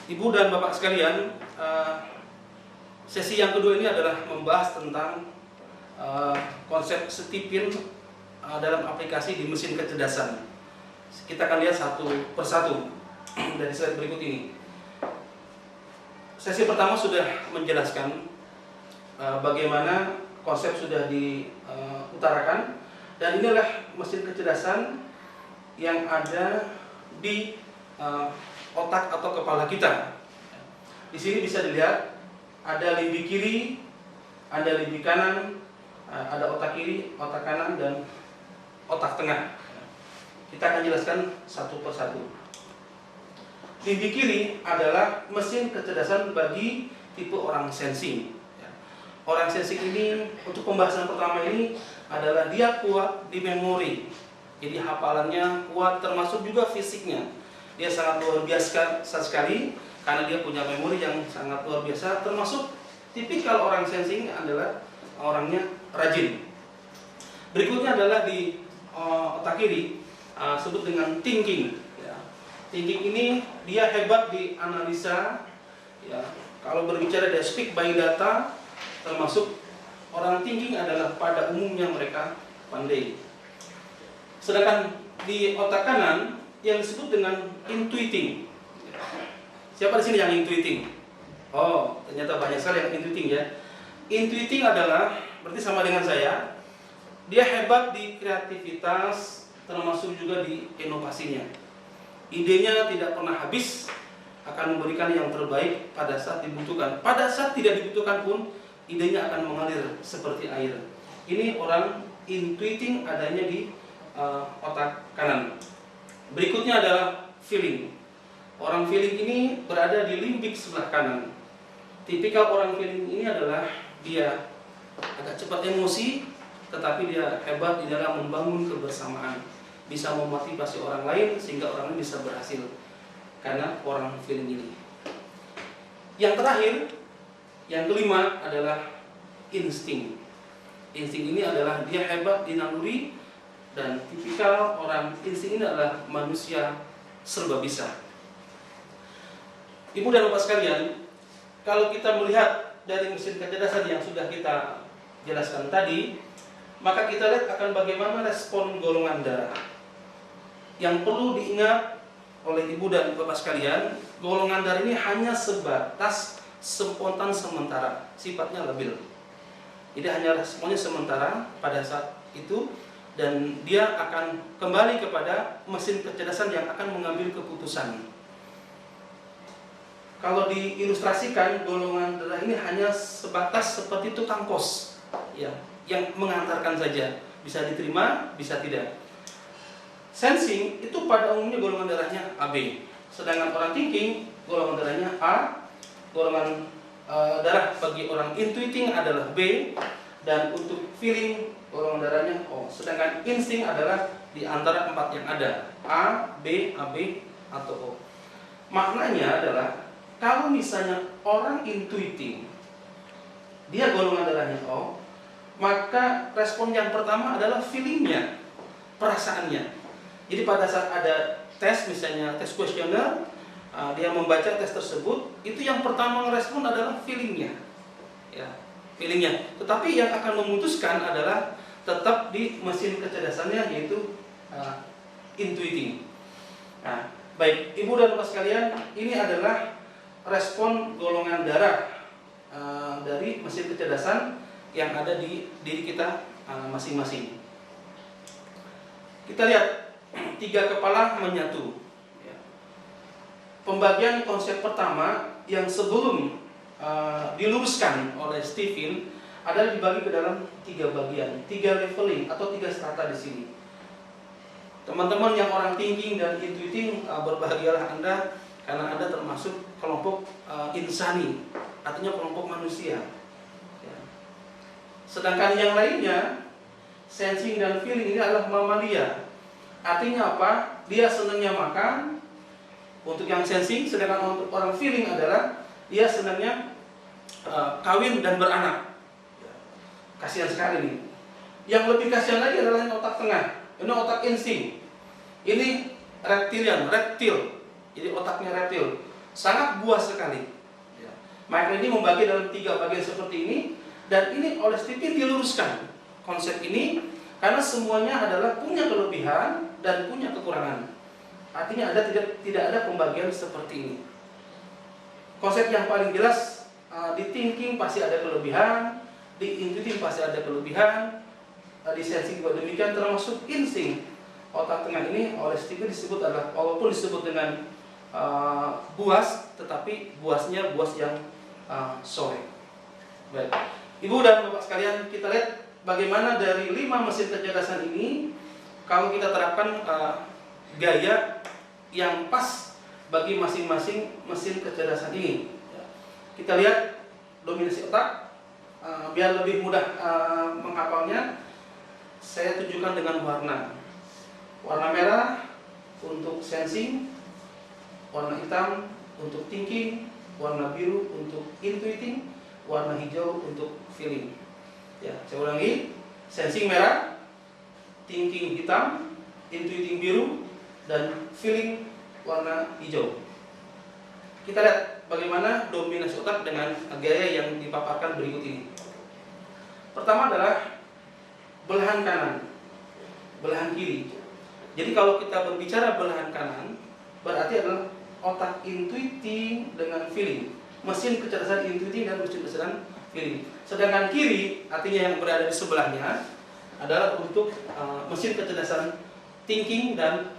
Ibu dan Bapak sekalian, sesi yang kedua ini adalah membahas tentang konsep Stephen dalam aplikasi di mesin kecerdasan. Kita akan lihat satu persatu dari slide berikut ini. Sesi pertama sudah menjelaskan bagaimana konsep sudah diutarakan, dan inilah mesin kecerdasan yang ada di otak atau kepala kita. Di sini bisa dilihat ada limbi kiri, ada limbi kanan, ada otak kiri, otak kanan, dan otak tengah. Kita akan jelaskan satu persatu. Limbi kiri adalah mesin kecerdasan bagi tipe orang sensing. Orang sensing ini, untuk pembahasan pertama ini, adalah dia kuat di memori. Jadi hafalannya kuat, termasuk juga fisiknya. Dia sangat luar biasa sekali karena dia punya memori yang sangat luar biasa. Termasuk tipikal orang sensing adalah orangnya rajin. Berikutnya adalah di otak kiri, sebut dengan thinking. Thinking ini dia hebat di analisa. Kalau berbicara dia speak by data, termasuk orang thinking adalah pada umumnya mereka pandai. Sedangkan di otak kanan yang disebut dengan intuiting. Siapa di sini yang intuiting? Oh, ternyata banyak sekali yang intuiting ya. Intuiting adalah berarti sama dengan saya. Dia hebat di kreativitas, termasuk juga di inovasinya. Idenya tidak pernah habis, akan memberikan yang terbaik pada saat dibutuhkan. Pada saat tidak dibutuhkan pun, idenya akan mengalir seperti air. Ini orang intuiting adanya di otak kanan. Berikutnya adalah feeling. Orang feeling ini berada di limbik sebelah kanan. Tipikal orang feeling ini adalah dia agak cepat emosi, tetapi dia hebat di dalam membangun kebersamaan, bisa memotivasi orang lain sehingga orang lain bisa berhasil karena orang feeling ini. Yang terakhir, yang kelima adalah insting. Insting ini adalah dia hebat di naluri, dan tipikal orang insting ini adalah manusia serba bisa. Ibu dan Bapak sekalian, kalau kita melihat dari mesin kecerdasan yang sudah kita jelaskan tadi, maka kita lihat akan bagaimana respon golongan darah. Yang perlu diingat oleh Ibu dan Bapak sekalian, golongan darah ini hanya sebatas spontan sementara, sifatnya labil. Jadi hanya responnya sementara pada saat itu, dan dia akan kembali kepada mesin kecerdasan yang akan mengambil keputusan. Kalau diilustrasikan, golongan darah ini hanya sebatas seperti tukang pos, ya, yang mengantarkan saja, bisa diterima, bisa tidak. Sensing itu pada umumnya golongan darahnya AB, sedangkan orang thinking golongan darahnya A, golongan darah bagi orang intuiting adalah B, dan untuk feeling golongan darahnya O. Sedangkan insting adalah di antara empat yang ada, A, B, AB, atau O. Maknanya adalah kalau misalnya orang intuiting dia golongan darahnya O, maka respon yang pertama adalah feelingnya, perasaannya. Jadi pada saat ada tes, misalnya tes kuesioner, dia membaca tes tersebut, itu yang pertama merespon adalah feelingnya, ya, feelingnya. Tetapi yang akan memutuskan adalah tetap di mesin kecerdasannya, yaitu intuiting. Nah, baik Ibu dan Bapak sekalian, ini adalah respon golongan darah dari mesin kecerdasan yang ada di diri kita masing-masing. Kita lihat tiga kepala menyatu. Pembagian konsep pertama yang sebelum diluruskan oleh Stephen adalah dibagi ke dalam tiga bagian, tiga leveling atau tiga strata di sini. Teman-teman yang orang thinking dan intuiting, berbahagialah Anda karena Anda termasuk kelompok insani, artinya kelompok manusia. Sedangkan yang lainnya, sensing dan feeling, ini adalah mamalia. Artinya apa? Dia senangnya makan. Untuk yang sensing, sedangkan untuk orang feeling adalah dia senangnya kawin dan beranak. Kasihan sekali nih. Yang lebih kasihan lagi adalah yang otak tengah. Ini otak insting. Ini reptil. Jadi otaknya reptil. sangat buas sekali. Ya. Mike ini membagi dalam 3 bagian seperti ini, dan ini oleh Stephen diluruskan konsep ini karena semuanya adalah punya kelebihan dan punya kekurangan. Artinya tidak ada pembagian seperti ini. Konsep yang paling jelas, di thinking pasti ada kelebihan, di intuiting pasti ada kelebihan, di sensing juga demikian, termasuk insting. Otak tengah ini oleh Stephen disebut adalah, walaupun disebut dengan buas, tetapi buasnya buas yang sore. Baik, Ibu dan Bapak sekalian, kita lihat bagaimana dari 5 mesin kecerdasan ini, kalau kita terapkan gaya yang pas bagi masing-masing mesin kecerdasan ini. Kita lihat dominasi otak, biar lebih mudah menghafalnya, saya tunjukkan dengan warna. Warna merah untuk sensing, warna hitam untuk thinking, warna biru untuk intuiting, warna hijau untuk feeling. Ya, saya ulangi, sensing merah, thinking hitam, intuiting biru, dan feeling warna hijau. Kita lihat bagaimana dominasi otak dengan gaya yang dipaparkan berikut ini. Pertama adalah belahan kanan, belahan kiri. Jadi kalau kita berbicara belahan kanan, berarti adalah otak intuiting dengan feeling, mesin kecerdasan intuiting dan mesin kecerdasan feeling. Sedangkan kiri, artinya yang berada di sebelahnya, adalah untuk mesin kecerdasan thinking dan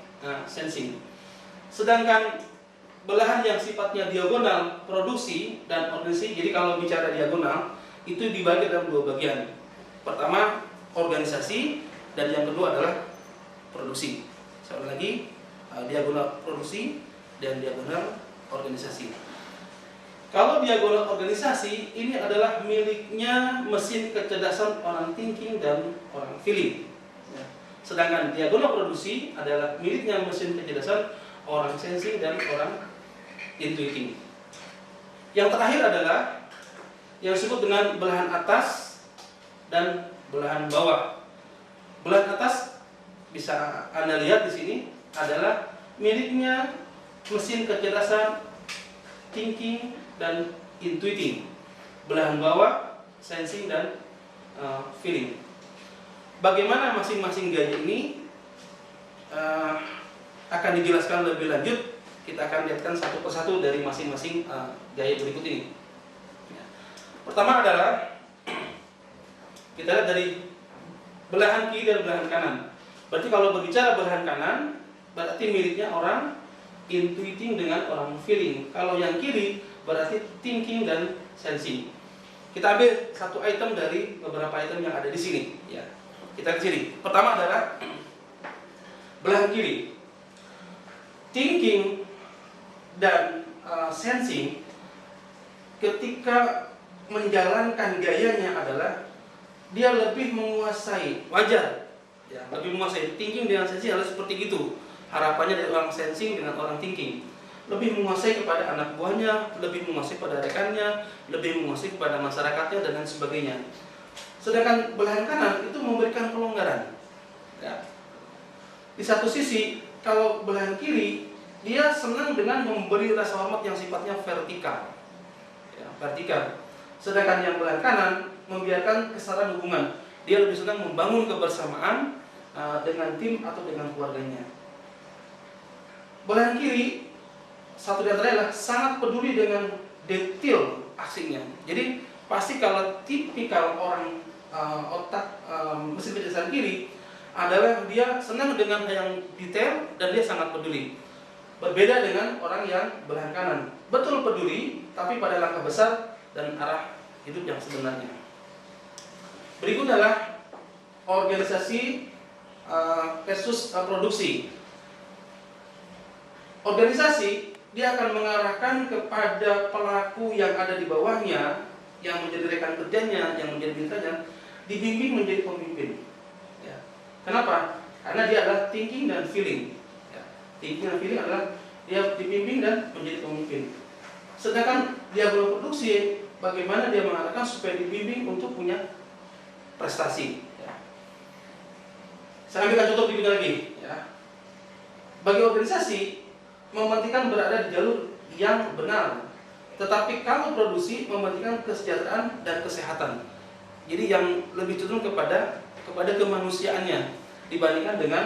sensing. Sedangkan belahan yang sifatnya diagonal, produksi dan organisasi. Jadi kalau bicara diagonal, itu dibagi dalam 2 bagian. Pertama, organisasi, dan yang kedua adalah produksi. Sekali lagi, diagonal produksi dan diagonal organisasi. Kalau diagonal organisasi, ini adalah miliknya mesin kecerdasan orang thinking dan orang feeling. Sedangkan diagonal produksi adalah miliknya mesin kecerdasan orang sensing dan orang intuiting. Yang terakhir adalah yang disebut dengan belahan atas dan belahan bawah. Belahan atas bisa Anda lihat di sini adalah miliknya mesin kecerdasan thinking dan intuiting. Belahan bawah sensing dan feeling. Bagaimana masing-masing gaya ini akan dijelaskan lebih lanjut. Kita akan lihatkan satu persatu dari masing-masing gaya berikut ini. Pertama adalah kita lihat dari belahan kiri dan belahan kanan. Berarti kalau berbicara belahan kanan, berarti miliknya orang intuiting dengan orang feeling. Kalau yang kiri berarti thinking dan sensing. Kita ambil satu item dari beberapa item yang ada di sini. Ya, kita ke sini. Pertama adalah belahan kiri. Thinking dan sensing ketika menjalankan gayanya adalah dia lebih menguasai, wajar ya, lebih menguasai. Thinking dengan sensing adalah seperti itu. Harapannya dari orang sensing dengan orang thinking, lebih menguasai kepada anak buahnya, lebih menguasai pada rekannya, lebih menguasai kepada masyarakatnya dan lain sebagainya. Sedangkan belahan kanan itu memberikan pelonggaran ya. Di satu sisi, kalau belahan kiri dia senang dengan memberi rasa hormat yang sifatnya vertikal ya, vertikal. Sedangkan yang belahan kanan membiarkan kesetaraan hubungan. Dia lebih senang membangun kebersamaan dengan tim atau dengan keluarganya. Belahan kiri, satu di antaranya adalah sangat peduli dengan detail aksinya. Jadi pasti kalau tipikal orang otak mesin kecerdasan kiri adalah dia senang dengan yang detail dan dia sangat peduli. Berbeda dengan orang yang belahan kanan, betul peduli tapi pada langkah besar dan arah hidup yang sebenarnya. Berikut adalah organisasi versus produksi. Organisasi dia akan mengarahkan kepada pelaku yang ada di bawahnya, yang menjadi rekan kerjanya, yang menjadi mitranya, dibimbing menjadi pemimpin. Ya. Kenapa? Karena dia adalah thinking dan feeling. Ya. Thinking dan feeling adalah dia dibimbing dan menjadi pemimpin. Sedangkan dia belum produksi, bagaimana dia mengarahkan supaya dibimbing untuk punya prestasi. Ya. Saya ambilkan contoh berikutnya lagi. Ya. Bagi organisasi, mementingkan berada di jalur yang benar. Tetapi kalau produksi mementingkan kesejahteraan dan kesehatan. Jadi yang lebih cenderung kepada kemanusiaannya dibandingkan dengan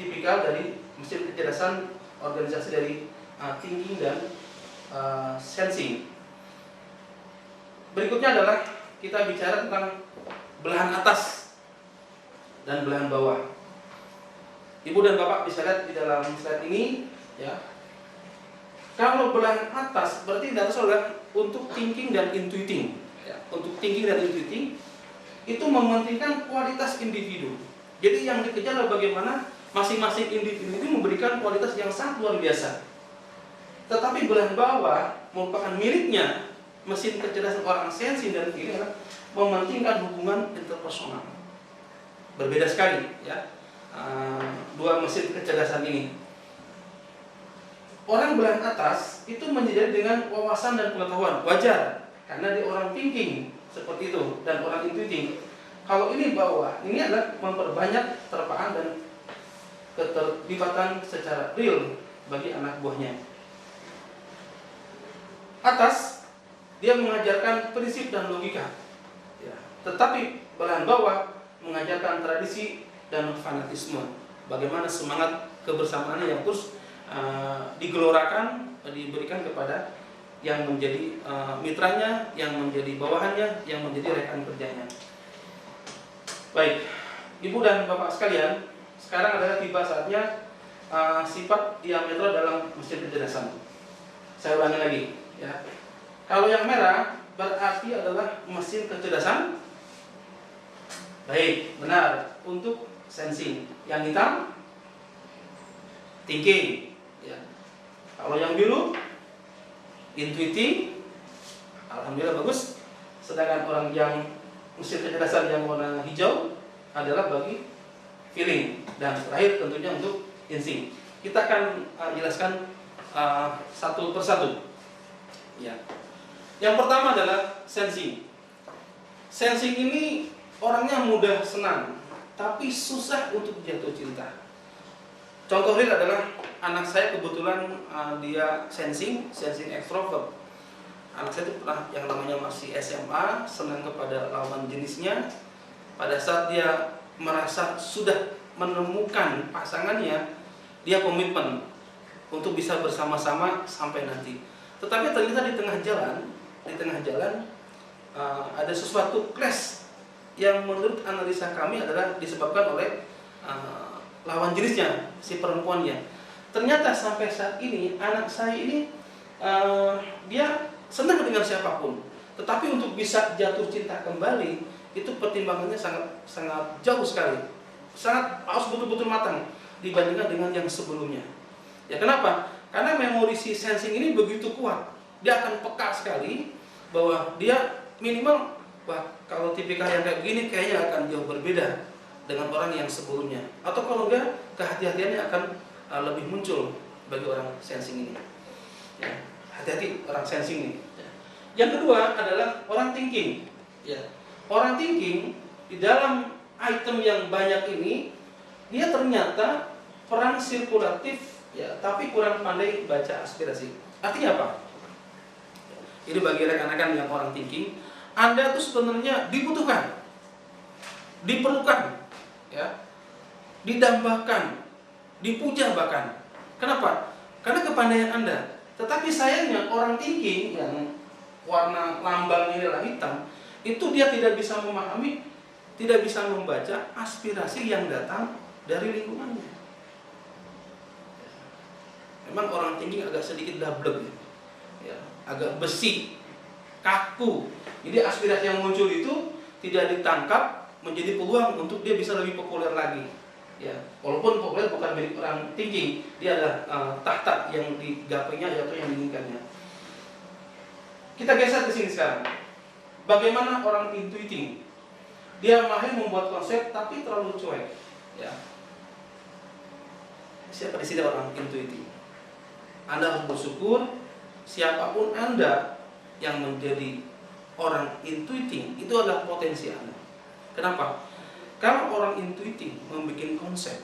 tipikal dari mesin kecerdasan organisasi dari thinking dan sensing. Berikutnya adalah kita bicara tentang belahan atas dan belahan bawah. Ibu dan Bapak bisa lihat di dalam slide ini, ya. Kalau belahan atas berarti data adalah untuk thinking dan intuiting. Ya, untuk thinking dan intuiting itu mementingkan kualitas individu. Jadi yang dikejar adalah bagaimana masing-masing individu itu memberikan kualitas yang sangat luar biasa. Tetapi belahan bawah merupakan miliknya mesin kecerdasan orang sensing dan feeling adalah mementingkan hubungan interpersonal. Berbeda sekali, ya, dua mesin kecerdasan ini. Orang belahan atas itu menjadi dengan wawasan dan pengetahuan, wajar, karena dia orang thinking seperti itu dan orang intuiting. Kalau ini bawah, ini adalah memperbanyak terpaan dan keterlibatan secara real bagi anak buahnya. Atas, dia mengajarkan prinsip dan logika, ya. Tetapi belahan bawah mengajarkan tradisi dan fanatisme. Bagaimana semangat kebersamaannya yang terus digelorakan, diberikan kepada yang menjadi mitranya, yang menjadi bawahannya, yang menjadi rekan kerjanya. Baik, Ibu dan Bapak sekalian, sekarang adalah tiba saatnya sifat diametral dalam mesin kecerdasan. Saya ulangi lagi, ya. Kalau yang merah berarti adalah mesin kecerdasan. Baik, benar, untuk sensing. Yang hitam thinking, ya. Kalau yang biru intuiting, alhamdulillah bagus. Sedangkan orang yang mesin kecerdasan yang warna hijau adalah bagi feeling, dan terakhir tentunya untuk insting. Kita akan jelaskan satu persatu, ya. Yang pertama adalah sensing. Sensing ini orangnya mudah senang, tapi susah untuk jatuh cinta. Contoh real adalah anak saya, kebetulan dia sensing extrovert. Anak saya itu pernah yang namanya masih SMA, senang kepada lawan jenisnya. Pada saat dia merasa sudah menemukan pasangannya, dia komitmen untuk bisa bersama-sama sampai nanti. Tetapi ternyata di tengah jalan ada sesuatu clash yang menurut analisa kami adalah disebabkan oleh lawan jenisnya, si perempuannya. Ternyata sampai saat ini anak saya ini dia senang dengan siapapun, tetapi untuk bisa jatuh cinta kembali itu pertimbangannya sangat jauh sekali, sangat harus betul-betul matang dibandingkan dengan yang sebelumnya. Ya, kenapa? Karena memori si sensing ini begitu kuat, dia akan peka sekali bahwa dia minimal, wah, kalau tipikal yang kayak gini kayaknya akan jauh berbeda dengan orang yang sebelumnya, atau kalau enggak, kehati-hatiannya akan lebih muncul bagi orang sensing ini. Ya, hati-hati orang sensing ini. Ya. Yang kedua adalah orang thinking. Ya. Orang thinking di dalam item yang banyak ini, dia ternyata peran sirkulatif, ya, tapi kurang pandai baca aspirasi. Artinya apa? Ini bagi rekan-rekan yang orang thinking, Anda tuh sebenarnya dibutuhkan, diperlukan, ya, didambakan, dipuja bahkan. Kenapa? Karena kepandaian Anda. Tetapi sayangnya orang thinking yang warna lambangnya adalah hitam, itu dia tidak bisa memahami, tidak bisa membaca aspirasi yang datang dari lingkungannya. Memang orang thinking agak sedikit double, ya, agak besi, kaku. Jadi aspirasi yang muncul itu tidak ditangkap, menjadi peluang untuk dia bisa lebih populer lagi. Ya, walaupun populer bukan milik orang thinking, dia adalah tahta yang digapainya atau yang diinginkannya. Kita geser ke sini sekarang. Bagaimana orang intuiting? Dia mahir membuat konsep tapi terlalu cuek. Ya. Siapa di sini orang intuiting? Anda harus bersyukur siapapun Anda yang menjadi orang intuiting itu adalah potensi Anda. Kenapa? Kalau orang intuiting membuat konsep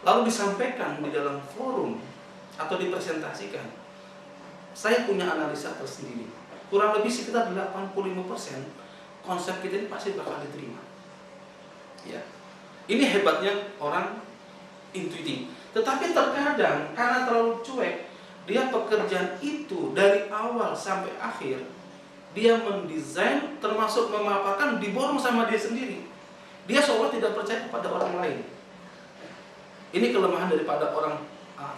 lalu disampaikan di dalam forum atau dipresentasikan, saya punya analisa tersendiri. Kurang lebih sekitar 85% konsep kita ini pasti bakal diterima. Ya. Ini hebatnya orang intuitif. Tetapi terkadang karena terlalu cuek, dia pekerjaan itu dari awal sampai akhir dia mendesain, termasuk memaparkan, diborong sama dia sendiri. Dia seolah tidak percaya kepada orang lain. Ini kelemahan daripada orang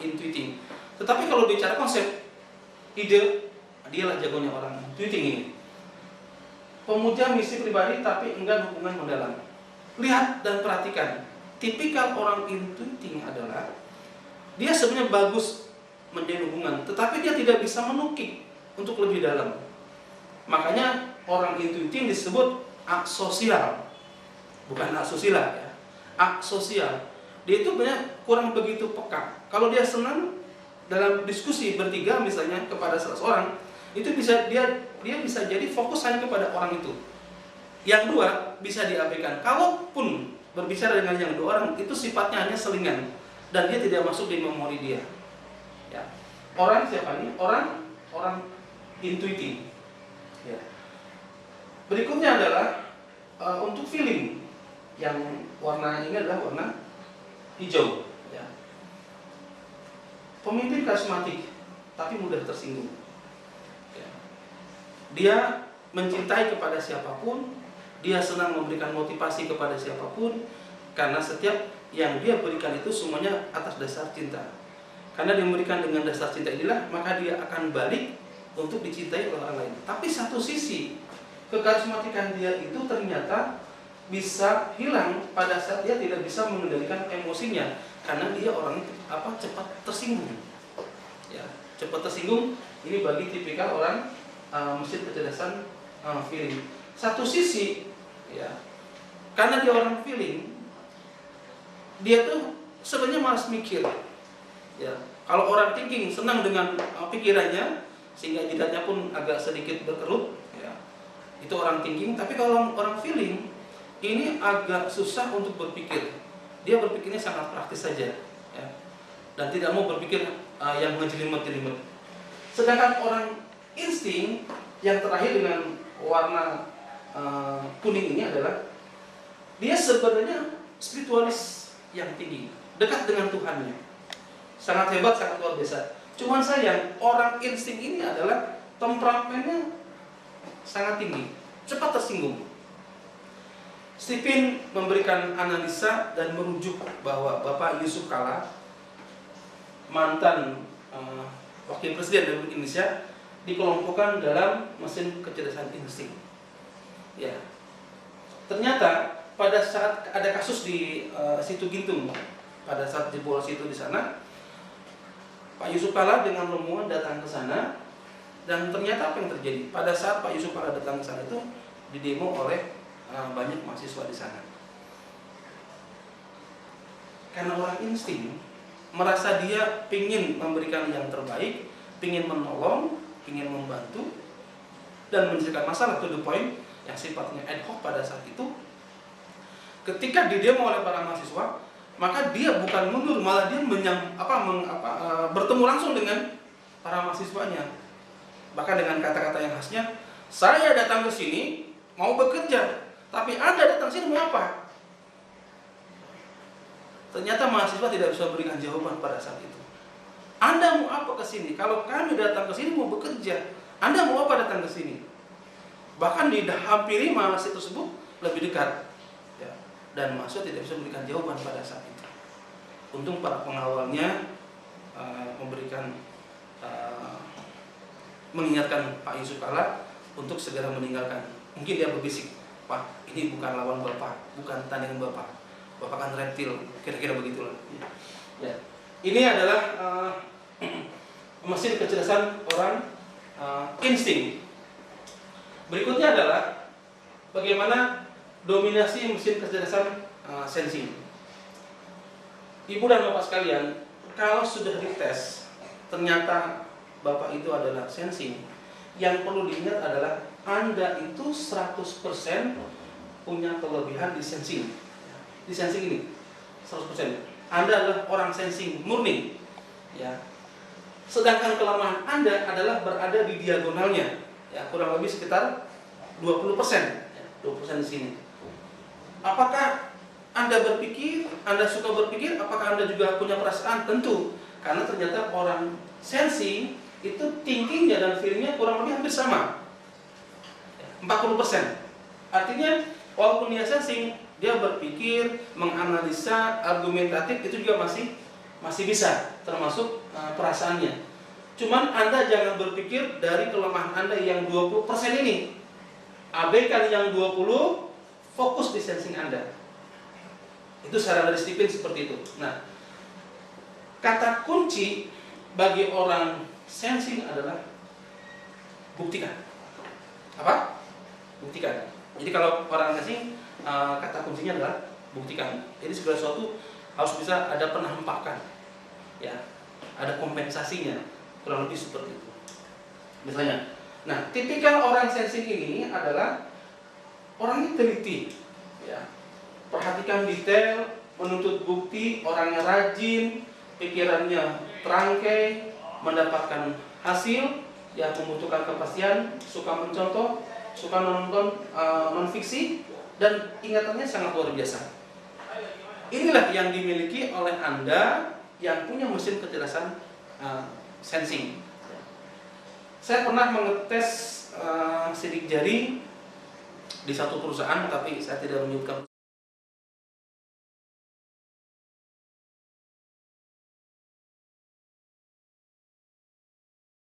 intuitif. Tetapi kalau bicara konsep, ide, dialah jagonya orang intuitif ini. Pemuja misi pribadi tapi enggan hubungan mendalam. Lihat dan perhatikan, tipikal orang intuitif adalah dia sebenarnya bagus menjalin hubungan, tetapi dia tidak bisa menukik untuk lebih dalam. Makanya orang intuitif disebut asosial, bukan asusila ya. Asosial. Dia itu banyak kurang begitu peka. Kalau dia senang dalam diskusi bertiga misalnya kepada seseorang, itu bisa dia bisa jadi fokus hanya kepada orang itu. Yang dua bisa diabaikan. Kalaupun berbicara dengan yang dua orang, itu sifatnya hanya selingan dan dia tidak masuk di memori dia. Ya. Orang siapa ini? Orang intuitif. Ya. Berikutnya adalah untuk feeling, yang warna ini adalah warna hijau. Ya. Pemimpin karismatik, tapi mudah tersinggung. Ya. Dia mencintai kepada siapapun, dia senang memberikan motivasi kepada siapapun, karena setiap yang dia berikan itu semuanya atas dasar cinta. Karena dia memberikan dengan dasar cinta inilah, maka dia akan balik untuk dicintai oleh orang lain. Tapi satu sisi, kekarismatikan dia itu ternyata bisa hilang pada saat dia tidak bisa mengendalikan emosinya, karena dia orang cepat tersinggung. Ya, cepat tersinggung ini bagi tipikal orang mesin kecerdasan feeling. Satu sisi, ya, karena dia orang feeling, dia tuh sebenarnya malas mikir. Ya, kalau orang thinking senang dengan pikirannya, sehingga jidatnya pun agak sedikit berkerut, ya, itu orang thinking. Tapi kalau orang feeling, ini agak susah untuk berpikir. Dia berpikirnya sangat praktis saja, ya, dan tidak mau berpikir yang ngejelimet-jelimet. Sedangkan orang insting yang terakhir dengan warna kuning ini adalah dia sebenarnya spiritualis yang tinggi, dekat dengan Tuhannya, sangat hebat, sangat luar biasa. Cuman sayang, orang insting ini adalah temperamennya sangat tinggi, cepat tersinggung. Stephen memberikan analisa dan merujuk bahwa Bapak Yusuf Kala, mantan wakil presiden Republik Indonesia, dikelompokkan dalam mesin kecerdasan insting. Ya, ternyata pada saat ada kasus di Situ Gintung, pada saat jebol situ di sana, Pak Yusuf Kala dengan rombongan datang ke sana, dan ternyata apa yang terjadi? Pada saat Pak Yusuf Kala datang ke sana itu didemo oleh banyak mahasiswa di sana. Karena orang insting merasa dia ingin memberikan yang terbaik, ingin menolong, ingin membantu, dan menyelesaikan masalah to the point yang sifatnya ad hoc pada saat itu. Ketika didemo oleh para mahasiswa, maka dia bukan mundur, malah dia bertemu langsung dengan para mahasiswanya. Bahkan dengan kata-kata yang khasnya, saya datang ke sini mau bekerja, tapi Anda datang sini mau apa? Ternyata mahasiswa tidak bisa memberikan jawaban pada saat itu. Anda mau apa ke sini? Kalau kami datang ke sini mau bekerja, Anda mau apa datang ke sini? Bahkan dihampiri mahasiswa tersebut lebih dekat, ya, dan mahasiswa tidak bisa memberikan jawaban pada saat itu. Untung para pengawalnya memberikan mengingatkan Pak Yusuf Kala untuk segera meninggalkan. Mungkin dia berbisik, Pak, ini bukan lawan Bapak, bukan tandingan Bapak, Bapak kan reptil, kira-kira begitulah. Ya. Ini adalah mesin kecerdasan orang insting. Berikutnya adalah bagaimana dominasi mesin kecerdasan sensing. Ibu dan Bapak sekalian, kalau sudah dites ternyata Bapak itu adalah sensing, yang perlu diingat adalah Anda itu 100% punya kelebihan di sensing. Di sensing ini 100%. Anda adalah orang sensing murni, ya. Sedangkan kelemahan Anda adalah berada di diagonalnya, ya, kurang lebih sekitar 20%, ya, 20% di sini. Apakah Anda suka berpikir, apakah Anda juga punya perasaan? Tentu, karena ternyata orang sensing itu thinkingnya dan feelingnya kurang lebih hampir sama, 40%. Artinya walaupun dia sensing, dia berpikir, menganalisa, argumentatif, itu juga masih bisa termasuk perasaannya. Cuman Anda jangan berpikir dari kelemahan Anda yang 20% ini. Abaikan yang 20, fokus di sensing Anda. Itu saran dari Stephen seperti itu. Nah, kata kunci bagi orang sensing adalah buktikan. Apa? Buktikan. Jadi kalau orang sensing, kata kuncinya adalah buktikan. Jadi segala sesuatu harus bisa ada penampakan, ya, ada kompensasinya, kurang lebih seperti itu. Misalnya, nah, tipikal orang sensing ini adalah orangnya teliti, ya, perhatikan detail, menuntut bukti, orangnya rajin, pikirannya terangkai, mendapatkan hasil, ya, membutuhkan kepastian, suka mencontoh, suka menonton non-fiksi, dan ingatannya sangat luar biasa. Inilah yang dimiliki oleh Anda yang punya mesin kecerdasan sensing. Saya pernah mengetes sidik jari di satu perusahaan, tapi saya tidak menyebutkan